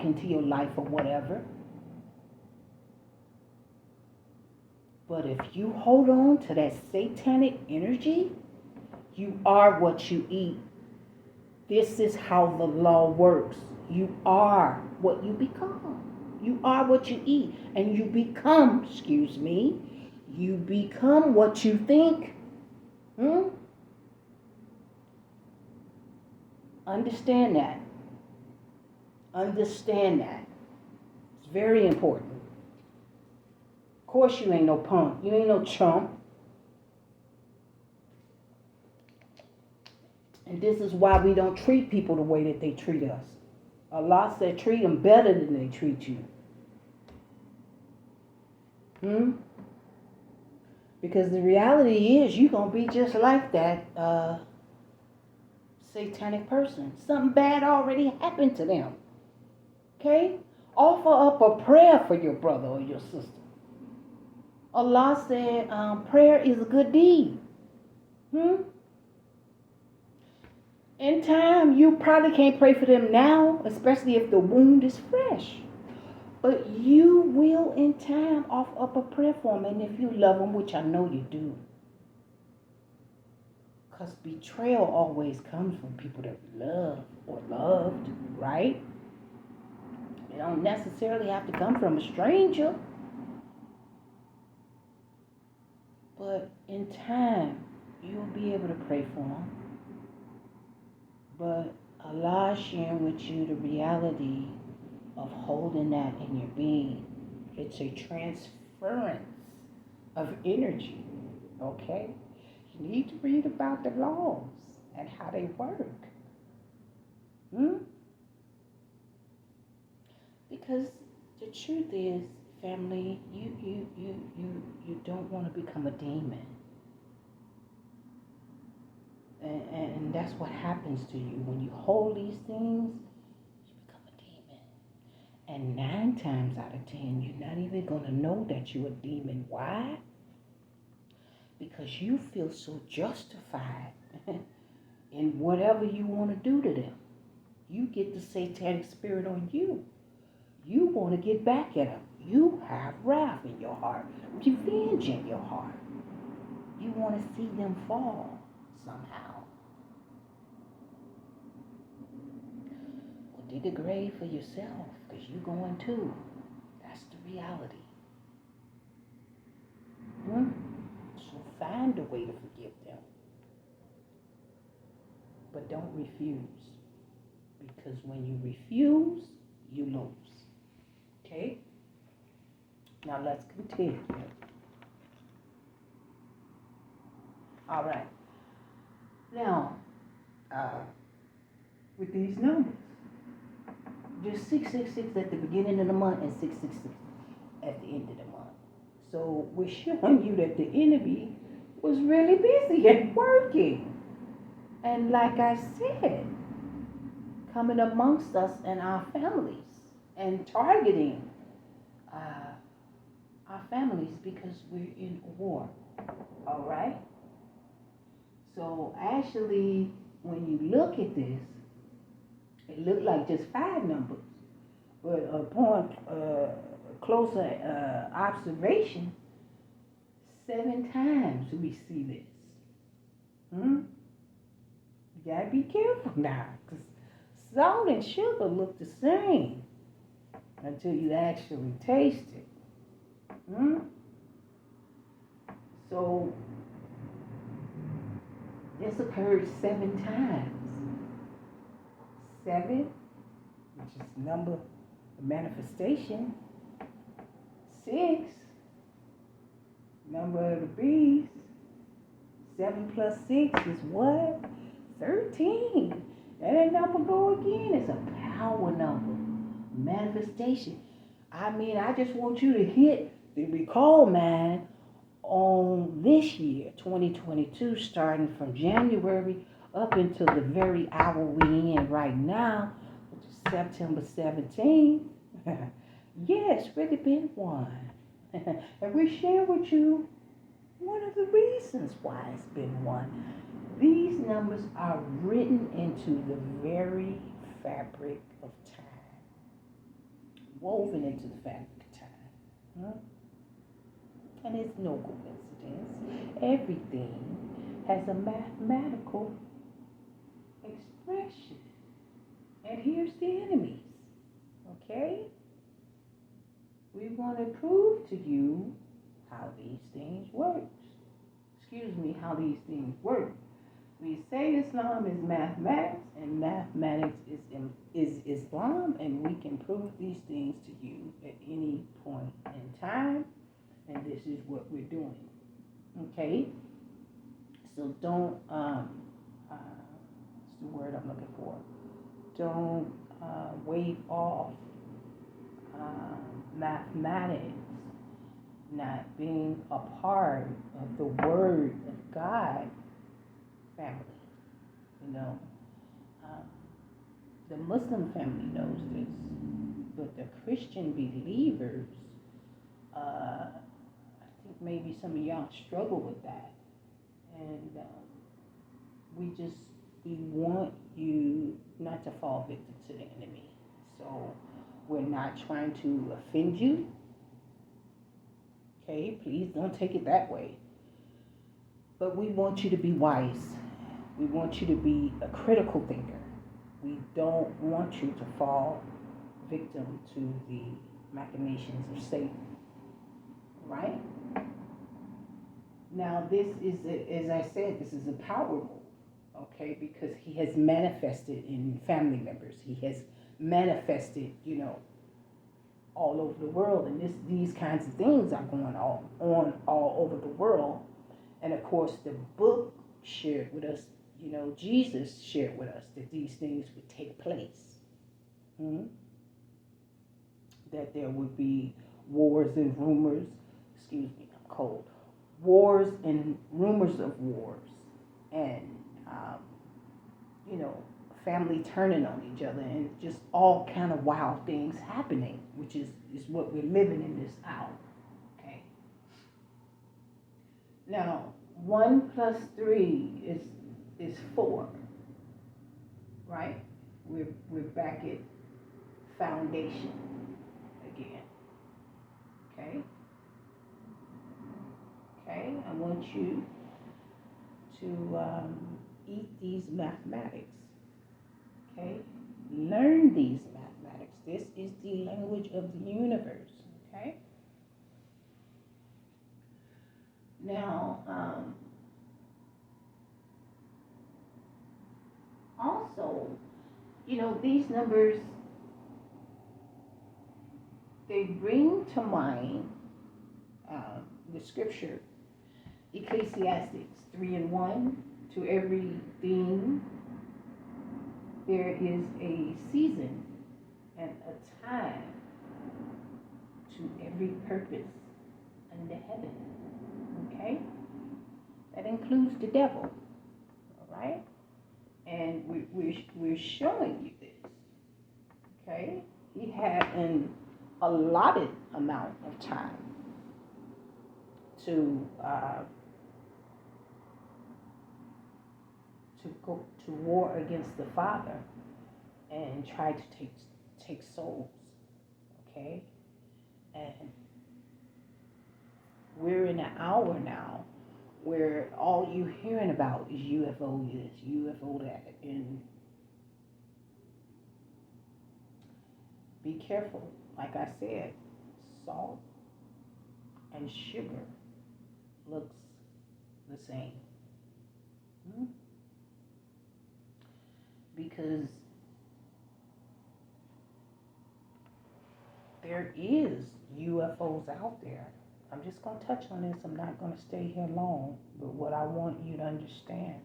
back into your life or whatever. But if you hold on to that satanic energy, you are what you eat. This is how the law works. You are what you become. You are what you eat. And you become, you become what you think. Understand that. Understand that. It's very important. Of course you ain't no punk. You ain't no chump. And this is why we don't treat people the way that they treat us. Allah said treat them better than they treat you. Because the reality is you're going to be just like that satanic person. Something bad already happened to them. Okay? Offer up a prayer for your brother or your sister. Allah said prayer is a good deed. In time, you probably can't pray for them now, especially if the wound is fresh. But you will, in time, offer up a prayer for them. And if you love them, which I know you do. Because betrayal always comes from people that we love or loved, right? It don't necessarily have to come from a stranger. But in time, you'll be able to pray for them. But Allah is sharing with you the reality of holding that in your being. It's a transference of energy, okay? You need to read about the laws and how they work. Because the truth is, family, you don't want to become a demon. And that's what happens to you. When you hold these things, you become a demon. And 9 times out of 10, you're not even going to know that you're a demon. Why? Because you feel so justified in whatever you want to do to them. You get the satanic spirit on you. You want to get back at them. You have wrath in your heart, revenge in your heart. You want to see them fall somehow. Well, dig a grave for yourself, because you're going to. That's the reality. So find a way to forgive them. But don't refuse. Because when you refuse, you lose. Okay? Now let's continue. All right. Now, with these numbers, just 666 at the beginning of the month and 666 at the end of the month. So we're showing you that the enemy was really busy and working. And like I said, coming amongst us and our families and targeting our families because we're in war. All right? So actually, when you look at this, it looked like just 5 numbers. But upon closer observation, 7 times we see this. You gotta be careful now, because salt and sugar look the same until you actually taste it. So this occurred 7 times. 7, which is number of manifestation. 6, number of the beast. 7 plus 6 is what? 13. And that number go again. It's a power number. Manifestation. I mean, I just want you to hit the recall man on this year, 2022, starting from January up until the very hour we in right now, which is September 17th. Yeah, it's really been one. And we share with you one of the reasons why it's been one. These numbers are written into the very fabric of time. woven into the fabric of time. Huh? And it's no coincidence. Everything has a mathematical expression. And here's the enemies. Okay? We want to prove to you how these things work. How these things work. We say Islam is mathematics and mathematics is Islam, and we can prove these things to you at any point in time, and this is what we're doing. Okay? So don't, what's the word I'm looking for? Don't wave off mathematics not being a part of the Word of God family. You know, the Muslim family knows this, but the Christian believers, I think maybe some of y'all struggle with that, and we want you not to fall victim to the enemy. So we're not trying to offend you. Okay, please don't take it that way. But we want you to be wise. We want you to be a critical thinker. We don't want you to fall victim to the machinations of Satan. Right? Now, this is, as I said, this is a power move. Okay, because he has manifested in family members. He has manifested, all over the world, and these kinds of things are going on all over the world. And of course, the book shared with us, Jesus shared with us that these things would take place. That there would be wars and rumors. Excuse me, I'm cold. Wars and rumors of wars, and family turning on each other, and just all kind of wild things happening, which is what we're living in this hour. Okay. Now, 1 plus 3 is 4, right? We're back at foundation again. Okay. Okay. I want you to eat these mathematics. Okay, learn these mathematics. This is the language of the universe. Okay. Now, also, these numbers, they bring to mind the scripture, Ecclesiastes 3:1, to everything there is a season and a time to every purpose under heaven. Okay? That includes the devil. All right? And we're showing you this. Okay? He had an allotted amount of time to go to war against the Father and try to take souls. Okay? And we're in an hour now where all you're hearing about is UFO this, UFO that, and be careful. Like I said, salt and sugar looks the same. Because there is UFOs out there. I'm just going to touch on this. I'm not going to stay here long. But what I want you to understand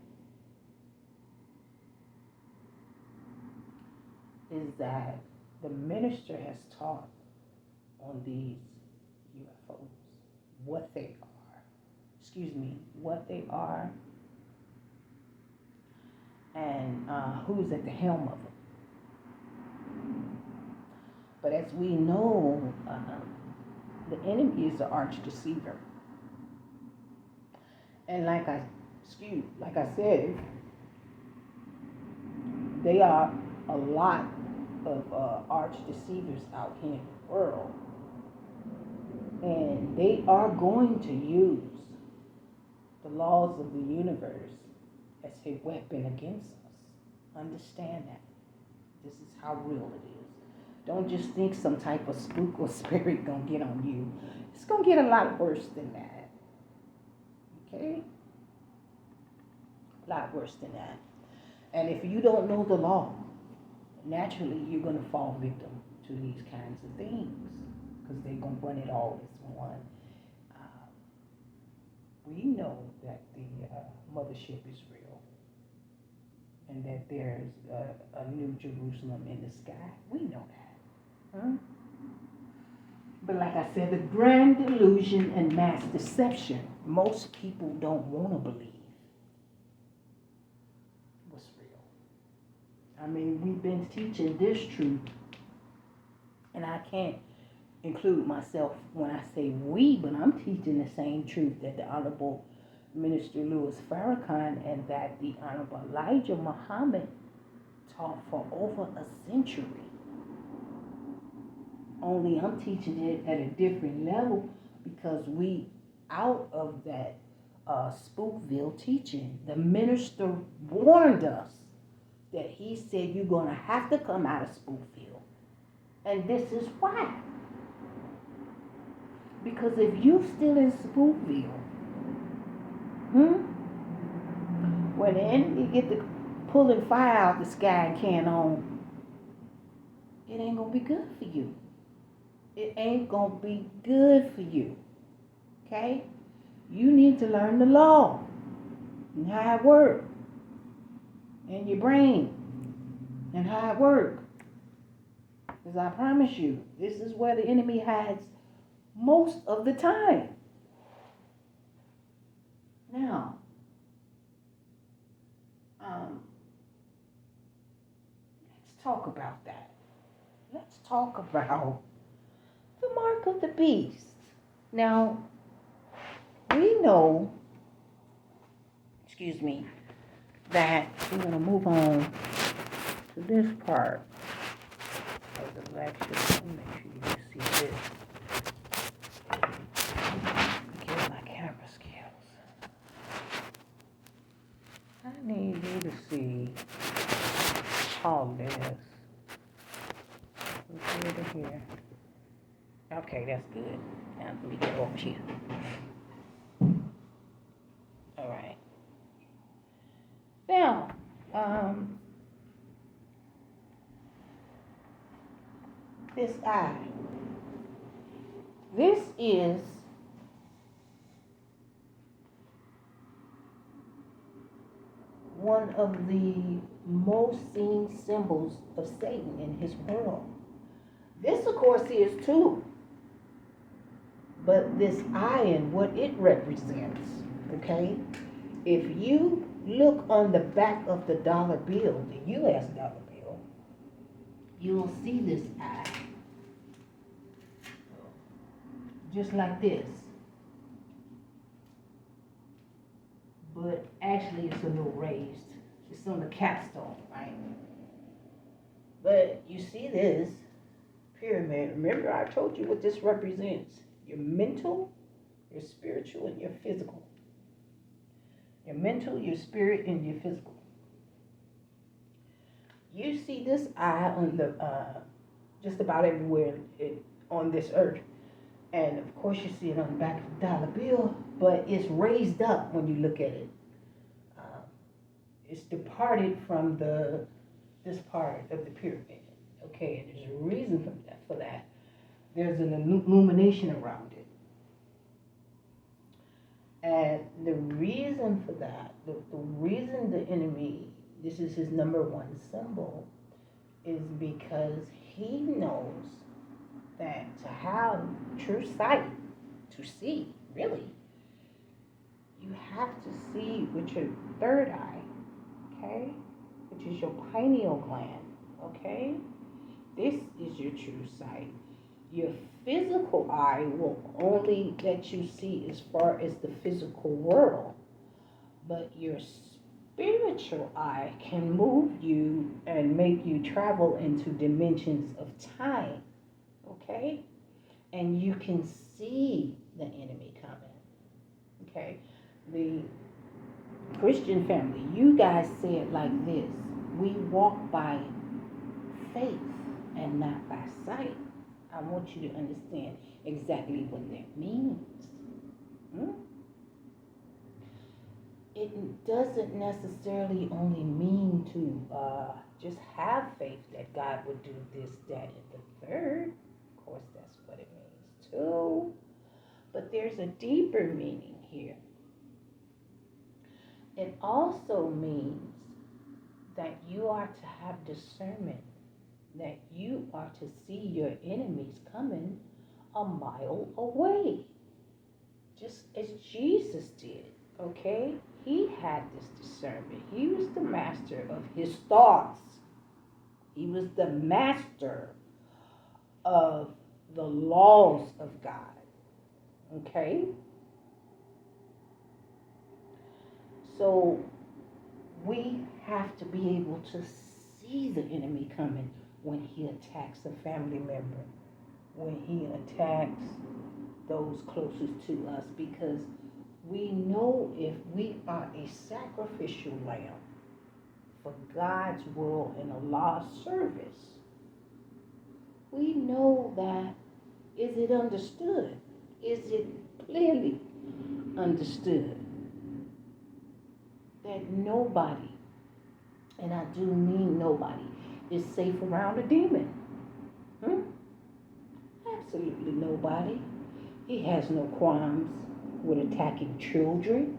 is that the minister has taught on these UFOs, what they are, and who's at the helm of them. But as we know, the enemy is the arch deceiver. And like I said, they are a lot of arch deceivers out here in the world. And they are going to use the laws of the universe as a weapon against us. Understand that. This is how real it is. Don't just think some type of spook or spirit gonna get on you. It's gonna get a lot worse than that. Okay? A lot worse than that. And if you don't know the law, naturally you're gonna fall victim to these kinds of things because they're gonna run it all as one. We know that the mothership is real and that there's a new Jerusalem in the sky. We know that. Huh? But like I said, the grand delusion and mass deception, most people don't want to believe was real. I mean, we've been teaching this truth, and I can't include myself when I say we, but I'm teaching the same truth that the Honorable Minister Louis Farrakhan and that the Honorable Elijah Muhammad taught for over a century. Only I'm teaching it at a different level because we out of that Spookville teaching. The minister warned us that he said you're going to have to come out of Spookville. And this is why. Because if you still in Spookville, when the enemy get to pulling fire out the sky and can on, it ain't going to be good for you. It ain't going to be good for you. Okay? You need to learn the law and how it works. And your brain and how it works. Because I promise you, this is where the enemy hides most of the time. Now, let's talk about that. Let's talk about the mark of the beast. Now, we know, that we're going to move on to this part of the lecture. Let me make sure you can see this. Get my camera skills. I need you to see all this. From here to here. Okay, that's good. Now let me get over here. All right. Now, this eye. This is one of the most seen symbols of Satan in his world. This, of course, is too. But this eye and what it represents, okay? If you look on the back of the dollar bill, the U.S. dollar bill, you'll see this eye. Just like this. But actually it's a little raised. It's on the capstone, right? But you see this pyramid. Remember I told you what this represents. Your mental, your spiritual, and your physical. Your mental, your spirit, and your physical. You see this eye on the just about everywhere on this earth. And of course you see it on the back of the dollar bill, but it's raised up when you look at it. It's departed from this part of the pyramid. Okay, and there's a reason for that. There's an illumination around it. And the reason for that, the reason the enemy, this is his number one symbol, is because he knows that to have true sight, to see, really, you have to see with your third eye, okay? Which is your pineal gland, okay? This is your true sight. Your physical eye will only let you see as far as the physical world, but your spiritual eye can move you and make you travel into dimensions of time, okay? And you can see the enemy coming, okay? The Christian family, you guys say it like this: we walk by faith and not by sight. I want you to understand exactly what that means. Hmm? It doesn't necessarily only mean to just have faith that God would do this, that, and the third. Of course, that's what it means too. But there's a deeper meaning here. It also means that you are to have discernment, that you are to see your enemies coming a mile away, just as Jesus did, okay? He had this discernment. He was the master of his thoughts. He was the master of the laws of God, okay? So we have to be able to see the enemy coming when he attacks a family member, when he attacks those closest to us, because we know if we are a sacrificial lamb for God's will and Allah's service, we know that, is it understood? Is it clearly understood that nobody, and I do mean nobody, is safe around a demon? Absolutely nobody. He has no qualms with attacking children,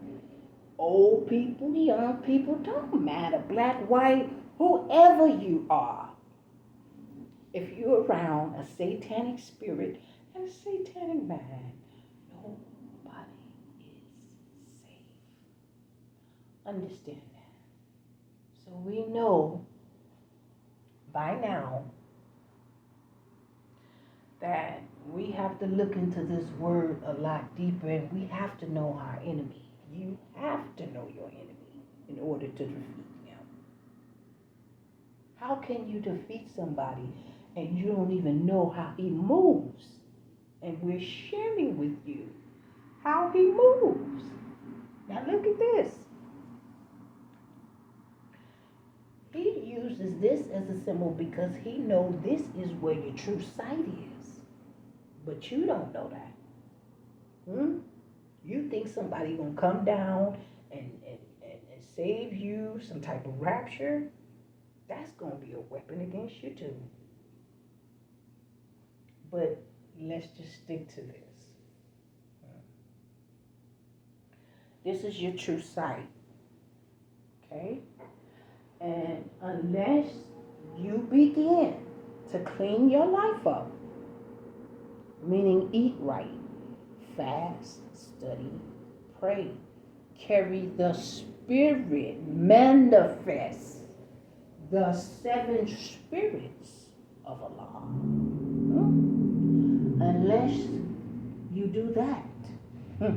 old people, young people, don't matter, black, white, whoever you are. If you're around a satanic spirit and a satanic man, nobody is safe. Understand that. So we know by now that we have to look into this word a lot deeper, and we have to know our enemy. You have to know your enemy in order to defeat him. How can you defeat somebody and you don't even know how he moves? And we're sharing with you how he moves. Now look at this. He uses this as a symbol because he knows this is where your true sight is. But you don't know that. You think somebody gonna come down and save you, some type of rapture? That's gonna be a weapon against you too. But let's just stick to this. This is your true sight. Okay? And unless you begin to clean your life up, meaning eat right, fast, study, pray, carry the Spirit, manifest the 7 spirits of Allah. Unless you do that,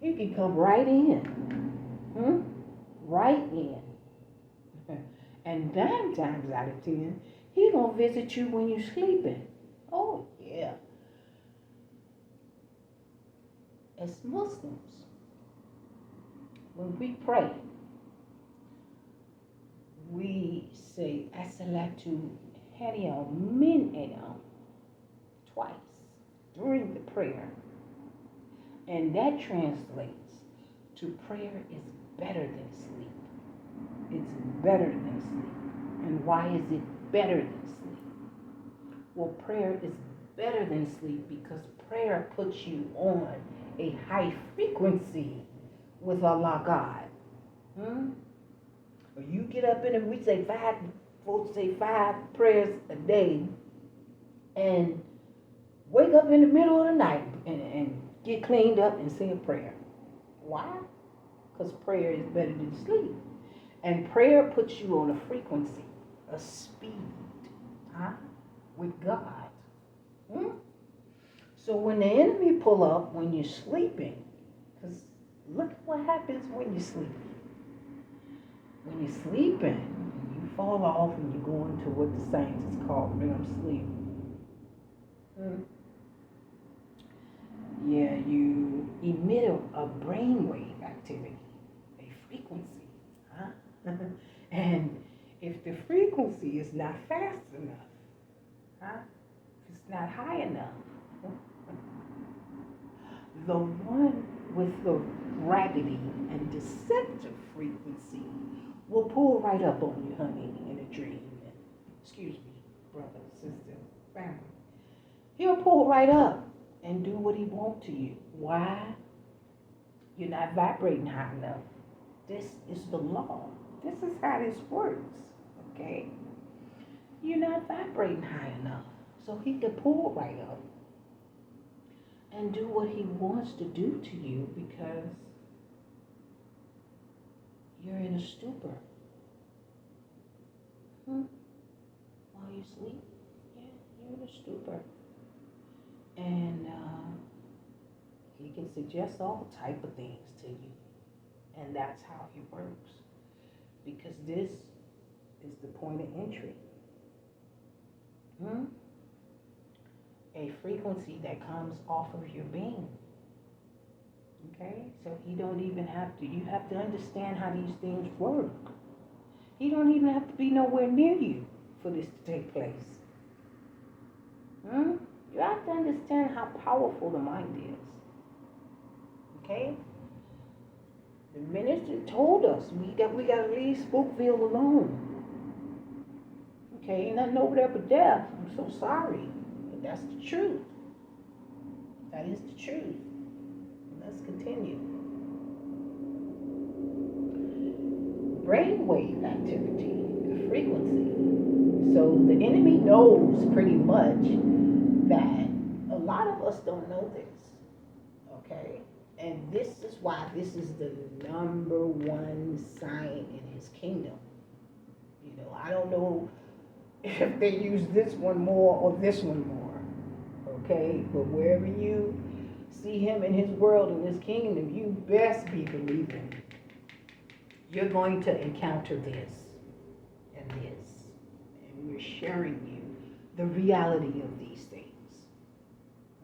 he can come right in. Right in. And 9 times out of 10, he gonna visit you when you're sleeping. Oh, yeah. As Muslims, when we pray, we say As-salatu Haniel Min Enam twice during the prayer. And that translates to prayer is better than sleep. It's better than sleep. And why is it better than sleep? Well, prayer is better than sleep because prayer puts you on a high frequency with Allah God. You get up in we say 5, folks say 5 prayers a day, and wake up in the middle of the night and get cleaned up and say a prayer. Why? Because prayer is better than sleep. And prayer puts you on a frequency, a speed, with God. So when the enemy pull up when you're sleeping, because look at what happens when you're sleeping. When you're sleeping, you fall off and you go into what the scientists call REM sleep. Mm. Yeah, you emit a brainwave activity, a frequency. Huh? And if the frequency is not fast enough, huh? If it's not high enough, the one with the raggedy and deceptive frequency will pull right up on you, honey, in a dream. Excuse me, brother, sister, family. He'll pull right up and do what he wants to you. Why? You're not vibrating high enough. This is the law. This is how this works. Okay? You're not vibrating high enough. So he can pull right up and do what he wants to do to you because you're in a stupor. While you sleep, yeah, you're in a stupor. And he can suggest all type of things to you. And that's how he works. Because this is the point of entry. A frequency that comes off of your being. Okay? So you don't even have to, you have to understand how these things work. He don't even have to be nowhere near you for this to take place. You have to understand how powerful the mind is. Okay? The minister told us we got to leave Spookville alone. Okay, ain't nothing over there but death. I'm so sorry, but that's the truth. That is the truth. Let's continue. Brainwave activity, the frequency. So the enemy knows pretty much that a lot of us don't know this. Okay? And this is why this is the number one sign in his kingdom. You know, I don't know if they use this one more or this one more. Okay? But wherever you see him in his world, in his kingdom, you best be believing you're going to encounter this and this. And we're sharing you the reality of these things.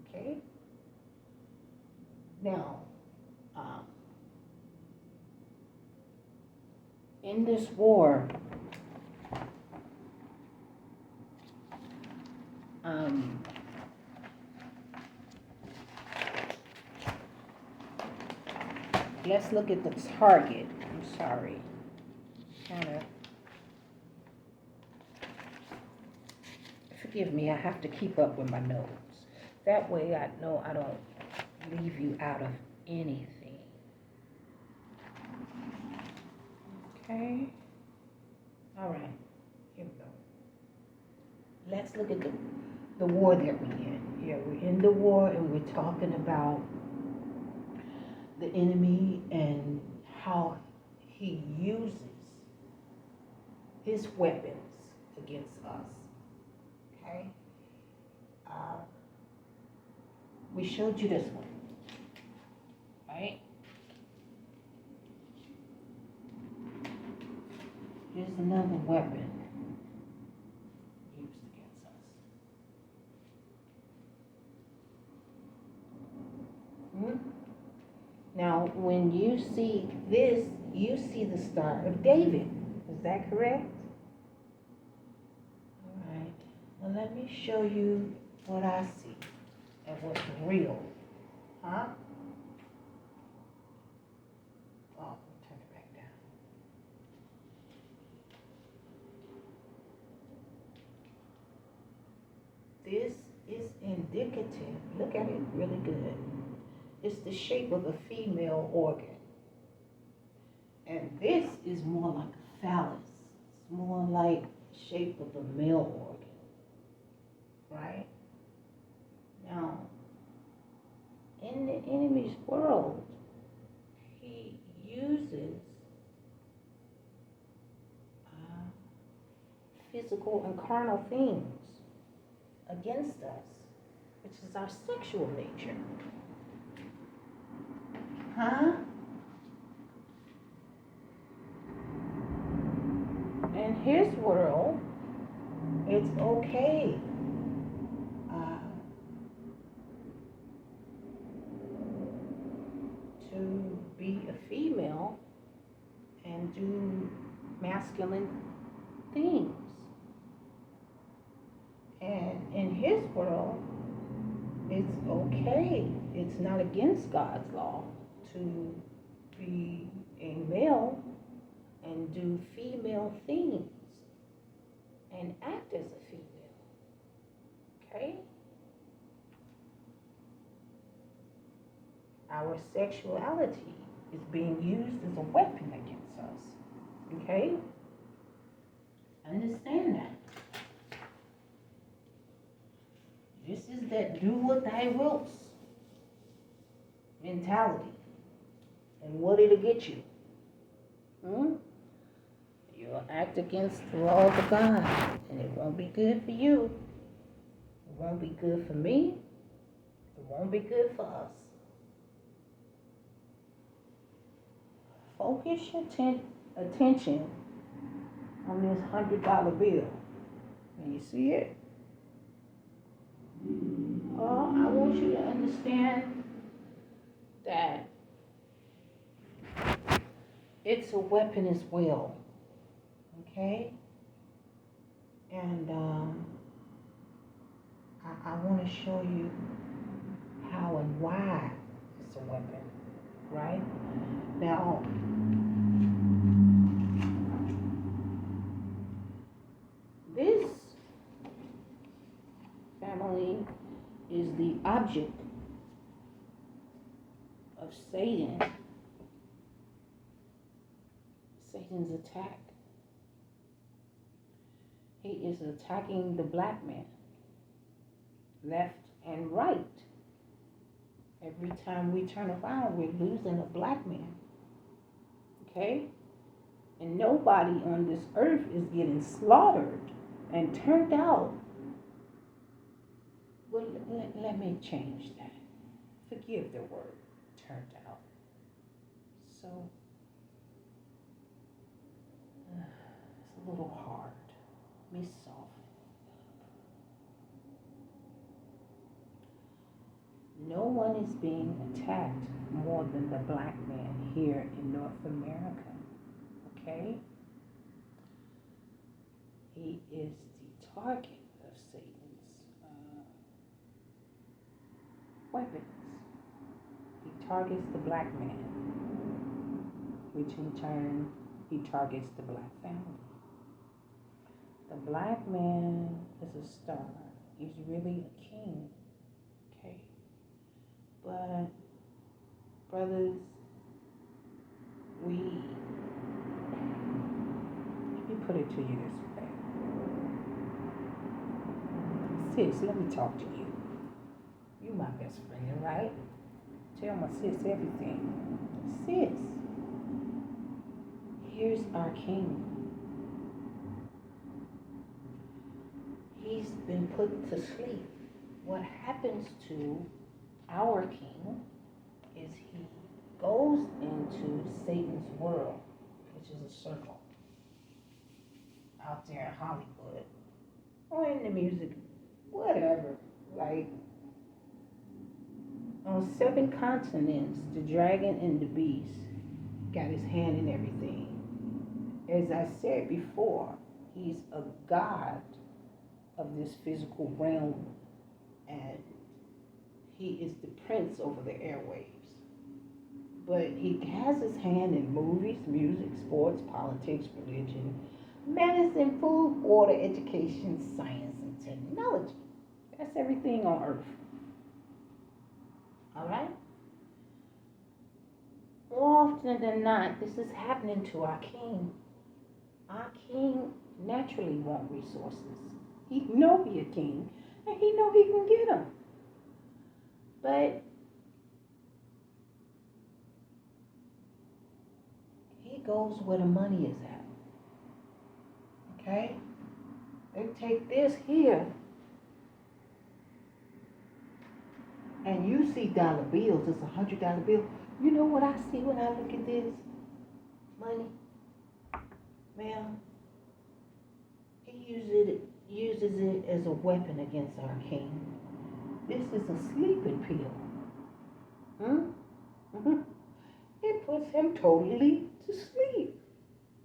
Okay? Now, in this war, let's look at the target. I'm sorry. Forgive me, I have to keep up with my notes. That way I know I don't leave you out of anything. Okay? All right. Here we go. Let's look at the war that we're in. Yeah, we're in the war and we're talking about the enemy and how he uses his weapons against us. Okay? We showed you this one. Right? Here's another weapon used against us. Now, when you see this, you see the Star of David. Is that correct? All right. Well, let me show you what I see and what's real. Huh? Oh, turn it back down. This is indicative. Look at it really good. It's the shape of a female organ. And this is more like a phallus. It's more like the shape of a male organ. Right? Now, in the enemy's world, he uses physical and carnal things against us, which is our sexual nature. Huh? his world, it's okay uh, to be a female and do masculine things. And in his world, it's okay. It's not against God's law to be a male and do female things and act as a female. Okay? Our sexuality is being used as a weapon against us. Okay? Understand that. This is that do what thy wilt mentality. And what it'll get you. You'll act against the laws of God. And it won't be good for you. It won't be good for me. It won't be good for us. Focus your attention on this $100 bill. Can you see it? I want you to understand that it's a weapon as well. Okay? And I want to show you how and why it's a weapon. Right? Now, this family is the object of Satan's attack. He is attacking the black man, left and right. Every time we turn around, we're losing a black man. Okay? And nobody on this earth is getting slaughtered and turned out. Well, let me change that. Forgive the word turned out. So, it's a little hard. Let me soften it up. No one is being attacked more than the black man here in North America. Okay? He is the target of Satan's weapons. He targets the black man, which in turn, he targets the black family. The black man is a star. He's really a king. Okay? But, brothers, let me put it to you this way. Sis, let me talk to you. You my best friend, right? Tell my sis everything. Sis, here's our king. He's been put to sleep. What happens to our king is he goes into Satan's world, which is a circle out there in Hollywood or in the music, whatever. Like on 7 continents, the dragon and the beast got his hand in everything. As I said before, he's a god of this physical realm, and he is the prince over the airwaves. But he has his hand in movies, music, sports, politics, religion, medicine, food, water, education, science, and technology. That's everything on earth. Alright? More often than not, this is happening to our king. Our king naturally wants resources. He know he a king, and he know he can get them. But he goes where the money is at. Okay? They take this here, and you see dollar bills. It's $100 bill. You know what I see when I look at this money, ma'am? Uses it as a weapon against our king. This is a sleeping pill. Hmm? It puts him totally to sleep.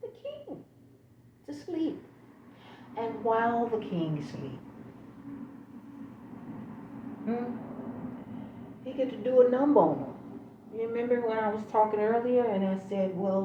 The king to sleep. And while the king sleeps, he get to do a number on him. You remember when I was talking earlier and I said, well,